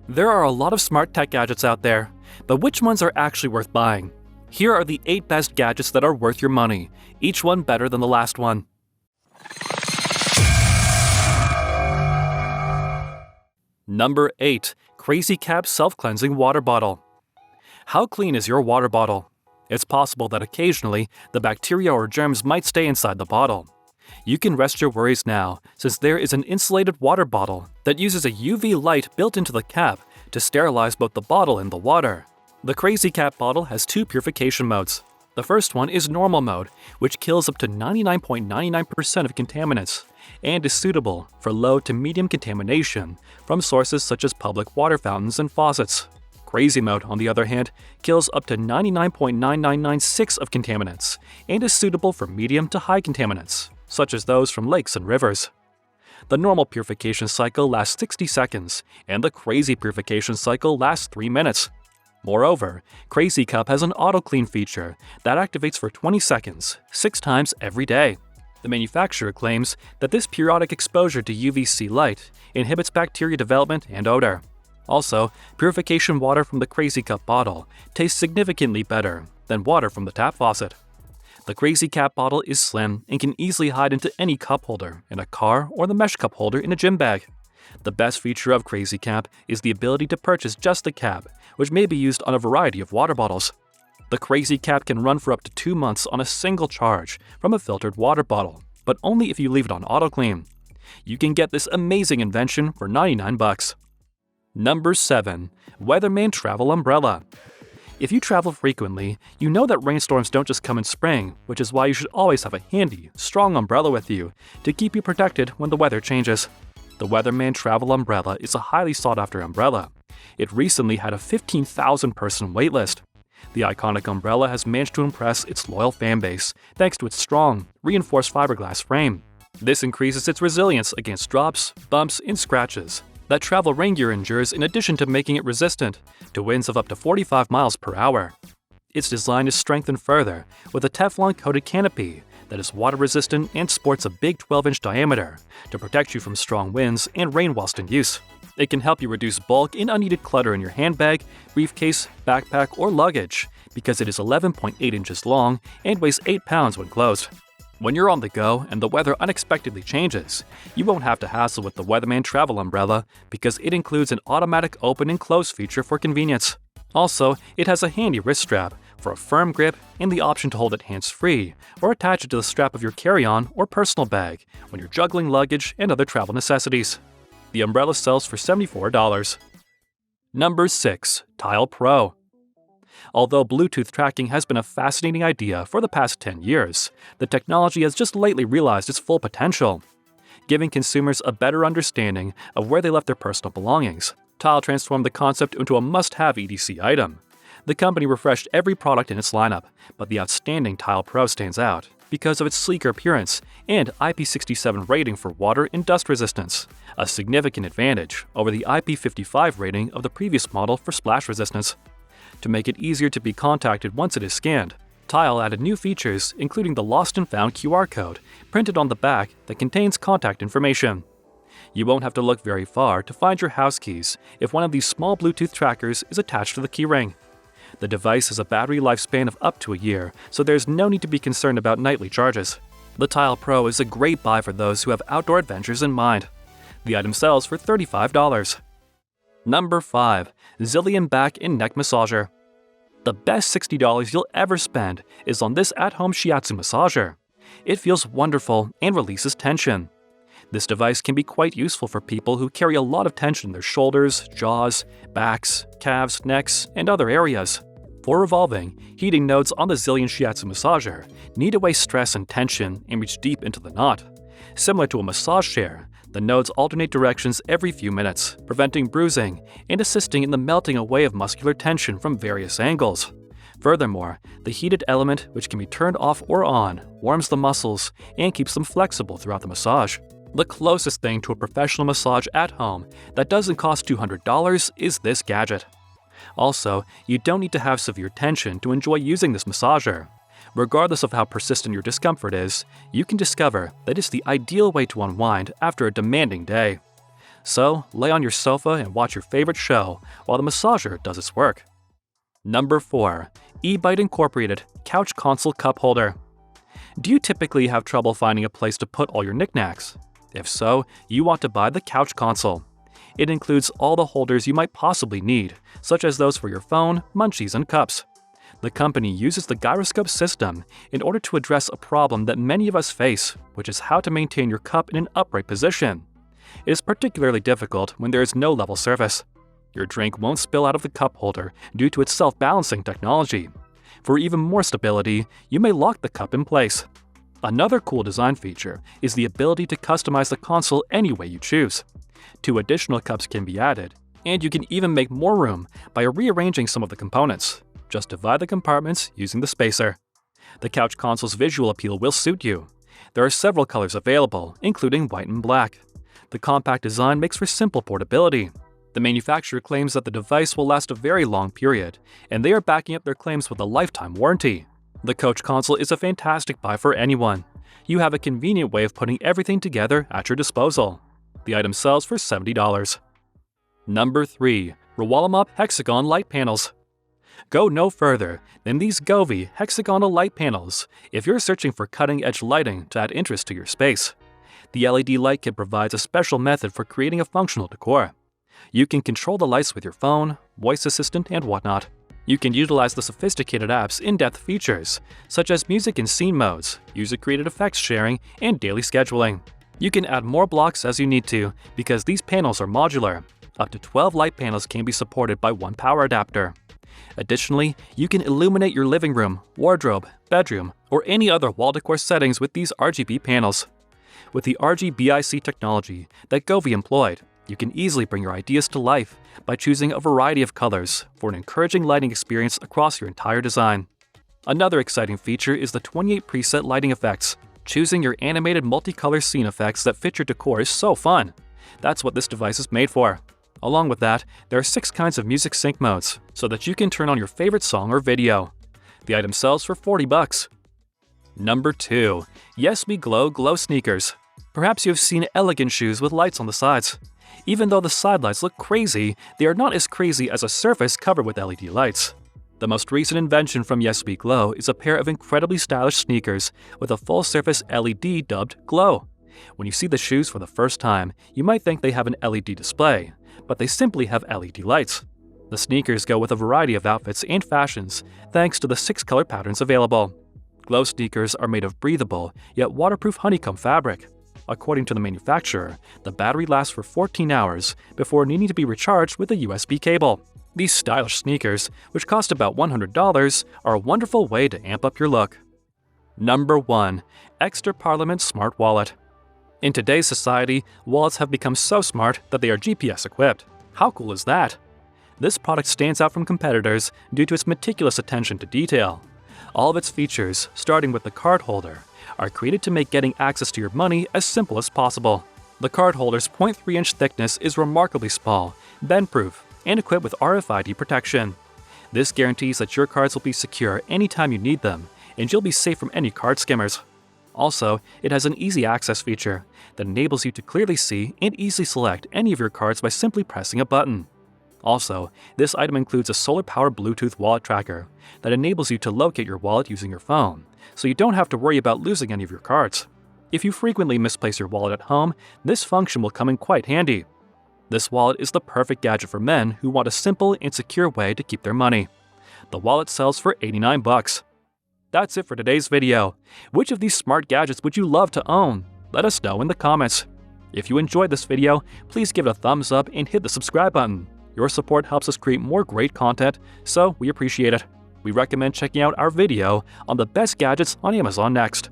There are a lot of smart tech gadgets out there, but which ones are actually worth buying? Here are the 8 best gadgets that are worth your money, each one better than the last one. Number 8. CrazyCap Self-Cleansing Water Bottle. How clean is your water bottle? It's possible that occasionally the bacteria or germs might stay inside the bottle. You can rest your worries now, since there is an insulated water bottle that uses a UV light built into the cap to sterilize both the bottle and the water. The CrazyCap bottle has 2 purification modes. The first one is normal mode, which kills up to 99.99% of contaminants and is suitable for low to medium contamination from sources such as public water fountains and faucets. Crazy mode, on the other hand, kills up to 99.9996% of contaminants and is suitable for medium to high contaminants, such as those from lakes and rivers. The normal purification cycle lasts 60 seconds, and the crazy purification cycle lasts 3 minutes. Moreover, CrazyCap has an auto-clean feature that activates for 20 seconds, 6 times every day. The manufacturer claims that this periodic exposure to UVC light inhibits bacteria development and odor. Also, purification water from the CrazyCap bottle tastes significantly better than water from the tap faucet. The CrazyCap bottle is slim and can easily hide into any cup holder in a car or the mesh cup holder in a gym bag. The best feature of CrazyCap is the ability to purchase just the cap, which may be used on a variety of water bottles. The CrazyCap can run for up to 2 months on a single charge from a filtered water bottle, but only if you leave it on auto-clean. You can get this amazing invention for $99. Number 7. Weatherman Travel Umbrella. If you travel frequently, you know that rainstorms don't just come in spring, which is why you should always have a handy, strong umbrella with you to keep you protected when the weather changes. The Weatherman Travel Umbrella is a highly sought-after umbrella. It recently had a 15,000-person waitlist. The iconic umbrella has managed to impress its loyal fanbase thanks to its strong, reinforced fiberglass frame. This increases its resilience against drops, bumps, and scratches that travel rain gear endures, in addition to making it resistant to winds of up to 45 miles per hour. Its design is strengthened further with a Teflon-coated canopy that is water-resistant and sports a big 12-inch diameter to protect you from strong winds and rain whilst in use. It can help you reduce bulk and unneeded clutter in your handbag, briefcase, backpack, or luggage because it is 11.8 inches long and weighs 8 pounds when closed. When you're on the go and the weather unexpectedly changes, you won't have to hassle with the Weatherman Travel Umbrella because it includes an automatic open and close feature for convenience. Also, it has a handy wrist strap for a firm grip and the option to hold it hands-free or attach it to the strap of your carry-on or personal bag when you're juggling luggage and other travel necessities. The umbrella sells for $74. Number 6. Tile Pro. Although Bluetooth tracking has been a fascinating idea for the past 10 years, the technology has just lately realized its full potential. Giving consumers a better understanding of where they left their personal belongings, Tile transformed the concept into a must-have EDC item. The company refreshed every product in its lineup, but the outstanding Tile Pro stands out because of its sleeker appearance and IP67 rating for water and dust resistance, a significant advantage over the IP55 rating of the previous model for splash resistance. To make it easier to be contacted once it is scanned, Tile added new features including the Lost and Found QR code printed on the back that contains contact information. You won't have to look very far to find your house keys if one of these small Bluetooth trackers is attached to the keyring. The device has a battery lifespan of up to a year, so there's no need to be concerned about nightly charges. The Tile Pro is a great buy for those who have outdoor adventures in mind. The item sells for $35. Number 5. Zyllion Back and Neck Massager. The best $60 you'll ever spend is on this at-home shiatsu massager. It feels wonderful and releases tension. This device can be quite useful for people who carry a lot of tension in their shoulders, jaws, backs, calves, necks, and other areas. For revolving, heating nodes on the Zyllion shiatsu massager knead away stress and tension and reach deep into the knot. Similar to a massage chair, the nodes alternate directions every few minutes, preventing bruising and assisting in the melting away of muscular tension from various angles. Furthermore, the heated element, which can be turned off or on, warms the muscles and keeps them flexible throughout the massage. The closest thing to a professional massage at home that doesn't cost $200 is this gadget. Also, you don't need to have severe tension to enjoy using this massager. Regardless of how persistent your discomfort is, you can discover that it's the ideal way to unwind after a demanding day. So, lay on your sofa and watch your favorite show while the massager does its work. Number 4. Ebite Incorporated Couch Console Cup Holder. Do you typically have trouble finding a place to put all your knickknacks? If so, you want to buy the couch console. It includes all the holders you might possibly need, such as those for your phone, munchies, and cups. The company uses the gyroscope system in order to address a problem that many of us face, which is how to maintain your cup in an upright position. It is particularly difficult when there is no level surface. Your drink won't spill out of the cup holder due to its self-balancing technology. For even more stability, you may lock the cup in place. Another cool design feature is the ability to customize the console any way you choose. 2 additional cups can be added, and you can even make more room by rearranging some of the components. Just divide the compartments using the spacer. The couch console's visual appeal will suit you. There are several colors available, including white and black. The compact design makes for simple portability. The manufacturer claims that the device will last a very long period, and they are backing up their claims with a lifetime warranty. The couch console is a fantastic buy for anyone. You have a convenient way of putting everything together at your disposal. The item sells for $70. Number 3. Rwalomop Hexagon Light Panels. Go no further than these Govee hexagonal light panels if you're searching for cutting-edge lighting to add interest to your space. The LED light kit provides a special method for creating a functional decor. You can control the lights with your phone, voice assistant, and whatnot. You can utilize the sophisticated app's in-depth features, such as music and scene modes, user-created effects sharing, and daily scheduling. You can add more blocks as you need to because these panels are modular. Up to 12 light panels can be supported by one power adapter. Additionally, you can illuminate your living room, wardrobe, bedroom, or any other wall decor settings with these RGB panels. With the RGBIC technology that Govee employed, you can easily bring your ideas to life by choosing a variety of colors for an encouraging lighting experience across your entire design. Another exciting feature is the 28 preset lighting effects. Choosing your animated multicolor scene effects that fit your decor is so fun. That's what this device is made for. Along with that, there are 6 kinds of music sync modes, so that you can turn on your favorite song or video. The item sells for $40. Number 2. YesWeGlow Glow Sneakers. Perhaps you have seen elegant shoes with lights on the sides. Even though the side lights look crazy, they are not as crazy as a surface covered with LED lights. The most recent invention from YesWeGlow is a pair of incredibly stylish sneakers with a full-surface LED dubbed Glow. When you see the shoes for the first time, you might think they have an LED display, but they simply have LED lights. The sneakers go with a variety of outfits and fashions, thanks to the 6 color patterns available. Glow sneakers are made of breathable, yet waterproof honeycomb fabric. According to the manufacturer, the battery lasts for 14 hours before needing to be recharged with a USB cable. These stylish sneakers, which cost about $100, are a wonderful way to amp up your look. Number 1. Ekster Parliament Smart Wallet. In today's society, wallets have become so smart that they are GPS equipped. How cool is that? This product stands out from competitors due to its meticulous attention to detail. All of its features, starting with the card holder, are created to make getting access to your money as simple as possible. The card holder's 0.3-inch thickness is remarkably small, bend-proof, and equipped with RFID protection. This guarantees that your cards will be secure anytime you need them, and you'll be safe from any card skimmers. Also, it has an easy access feature that enables you to clearly see and easily select any of your cards by simply pressing a button. Also, this item includes a solar-powered Bluetooth wallet tracker that enables you to locate your wallet using your phone, so you don't have to worry about losing any of your cards. If you frequently misplace your wallet at home, this function will come in quite handy. This wallet is the perfect gadget for men who want a simple and secure way to keep their money. The wallet sells for $89. That's it for today's video. Which of these smart gadgets would you love to own? Let us know in the comments. If you enjoyed this video, please give it a thumbs up and hit the subscribe button. Your support helps us create more great content, so we appreciate it. We recommend checking out our video on the best gadgets on Amazon next.